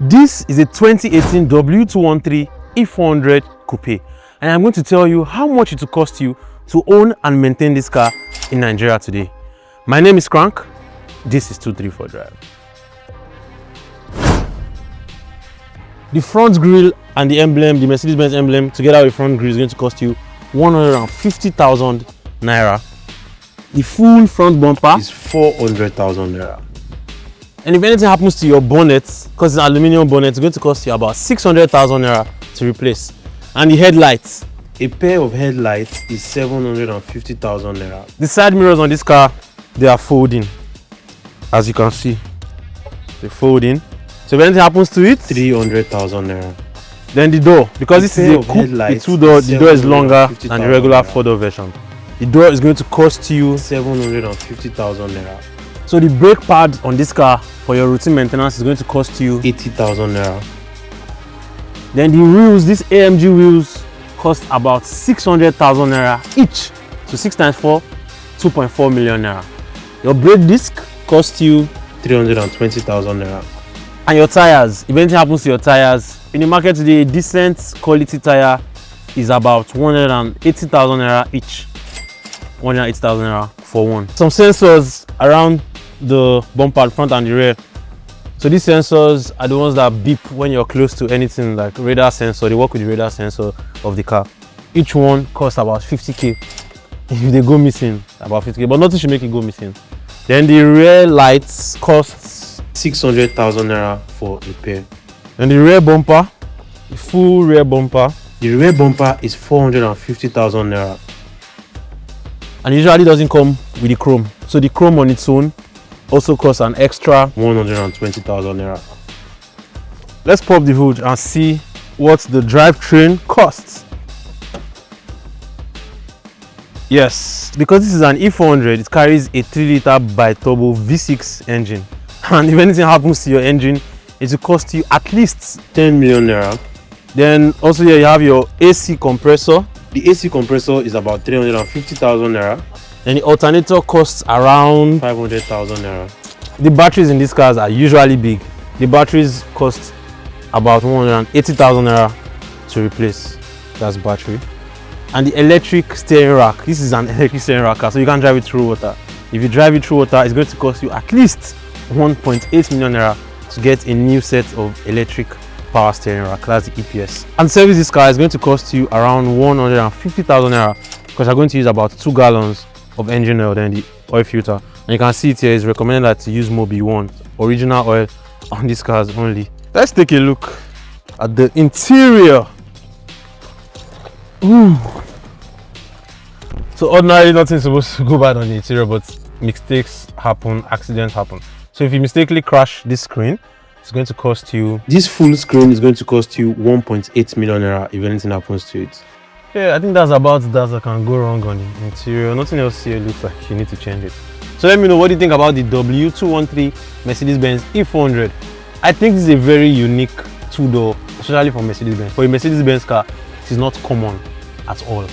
This is a 2018 W213 E400 Coupe, and I'm going to tell you how much it will cost you to own and maintain this car in Nigeria today. My name is Crank. This is 234 Drive. The front grille and the emblem, the Mercedes-Benz emblem, together with front grille is going to cost you 150,000 naira. The full front bumper is 400,000 naira. And if anything happens to your bonnet, because it's an aluminium bonnet, it's going to cost you about 600,000 naira to replace. And the headlights, a pair of headlights is 750,000 naira. The side mirrors on this car, they are folding. As you can see, they fold in. So if anything happens to it, 300,000 naira. Then the door, because this is a coupe, the two-door, the door is longer than the regular four-door version. The door is going to cost you 750,000 naira. So the brake pad on this car for your routine maintenance is going to cost you 80,000 naira. Then the wheels, these AMG wheels, cost about 600,000 naira each. So 6 times 4, 2.4 million naira. Your brake disc costs you 320,000 naira. And your tires, if anything happens to your tires, in the market today, a decent quality tire is about 180,000 naira each. 180,000 naira for one. Some sensors around the bumper, front and the rear. So these sensors are the ones that beep when you're close to anything, like radar sensor. They work with the radar sensor of the car. Each one costs about 50k. If they go missing, about 50k, but nothing should make it go missing. Then the rear lights cost 600,000 naira for a pair. And the rear bumper, the full rear bumper, the rear bumper is 450,000 naira. And usually doesn't come with the chrome. So the chrome on its own also costs an extra 120,000 naira. Let's pop the hood and see what the drivetrain costs. Yes, because this is an E400, it carries a 3-liter bi-turbo V6 engine. And if anything happens to your engine, it will cost you at least 10 million naira. Then also here you have your AC compressor. The AC compressor is about 350,000 naira. And the alternator costs around 500,000 naira. The batteries in these cars are usually big. The batteries cost about 180,000 naira to replace. That's battery. And the electric steering rack. This is an electric steering rack car, so you can drive it through water. If you drive it through water, it's going to cost you at least 1.8 million naira to get a new set of electric power steering rack. That's the EPS. And service this car is going to cost you around 150,000 naira because you're going to use about 2 gallons of engine oil, then the oil filter. And you can see it here is recommended that to use Mobi 1 original oil on these cars only. Let's take a look at the interior. Ooh. So ordinarily nothing's supposed to go bad on the interior, but mistakes happen, accidents happen. So if you mistakenly crash this screen, it's going to cost you, this full screen is going to cost you 1.8 million naira if anything happens to it. Yeah, I think that's about that can go wrong on the interior. Nothing else here looks like you need to change it. So let me know, what do you think about the W213 Mercedes-Benz E400? I think this is a very unique two-door, especially for Mercedes-Benz. For a Mercedes-Benz car, it is not common at all.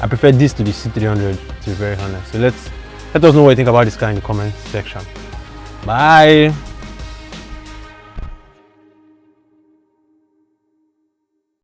I prefer this to the C300, to be very honest. So let us know what you think about this car in the comment section. Bye.